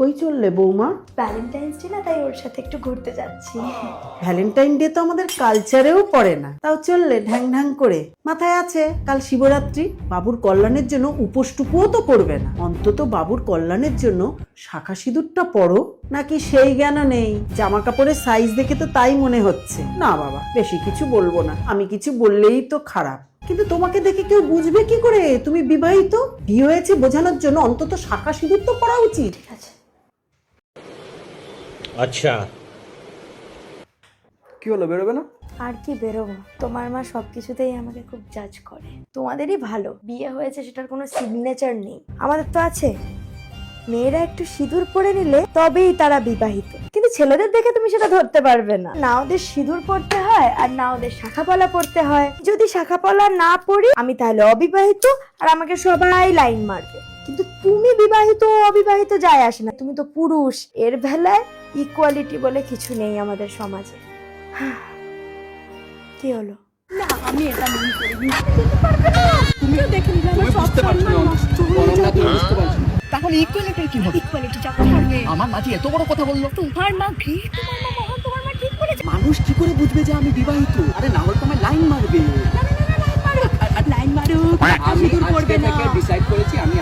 কই চললে বৌমা? ভ্যালেন্টাইন্স ডে না, তাই ওর সাথে একটু ঘুরতে যাচ্ছি। ভ্যালেন্টাইন ডে তো আমাদের কালচারেও পড়ে না, তাও চললে ঢ্যাং ঢ্যাং করে। মাথায় আছে কাল শিবরাত্রি, বাবুর কল্যাণের জন্য উপোসটুকুও তো পড়বে না। অন্তত বাবুর কল্যাণের জন্য শাখা সিঁদুরটা পড়ো। নাকি সেই জ্ঞানও নেই? জামা কাপড়ের সাইজ দেখে তো তাই মনে হচ্ছে। না বাবা, বেশি কিছু বলবো না, আমি কিছু বললেই তো খারাপ। কিন্তু তোমাকে দেখে কেউ বুঝবে কি করে তুমি বিবাহিত? বিয়ে হয়েছে বোঝানোর জন্য অন্তত শাখা সিঁদুর তো পড়া উচিত। ঠিক আছে। अच्छा কি হলো, বেরোবে না? আর কি বেরোবো, তোমার মা সবকিছুতেই আমাকে খুব জাজ করে। তোমাদেরই ভালো বিয়ে হয়েছে, সেটার কোনো সিগনেচার নেই, আমাদের তো আছে। মেয়েরা একটু সিঁদুর পরে নিলে তবেই তারা বিবাহিত, কিন্তু ছেলেদের দেখে তুমি সেটা ধরতে পারবে না। না ওদের সিঁদুর পরতে হয় আর না ওদের শাখাপলা পরতে হয়। যদি শাখাপলা না পরি আমি তাহলে অবিবাহিত, আর আমাকে সবাই লাইন মারবে। কিন্তু তুমি বিবাহিত অবিবাহিত যায় আসে না, তুমি তো পুরুষ। এর বেলায় ইকুয়ালিটি বলে কিছু নেই আমাদের সমাজে। কি হলো? না, আমি এটা মনে করিনি। যেতে পারবে না। তুমিও দেখে নিলে আমার সব সম্মান নষ্ট হয়ে যাবে। তাহলে ইকুয়ালিটি কি হবে? ইকুয়ালিটি যখন হবে, আমার মাঝে এত বড় কথা বললো। তোমার মা গ্রেট, তোমার মা মহান, তোমার মা ঠিক করেছে। মানুষ কি করে বুঝবে যে আমি বিবাহিত? আরে না হলে তো আমার লাইন মারবে। লাইন মারুক, লাইন মারুক। আমি সিঁদুর পরবে না। ডিসাইড করেছি আমি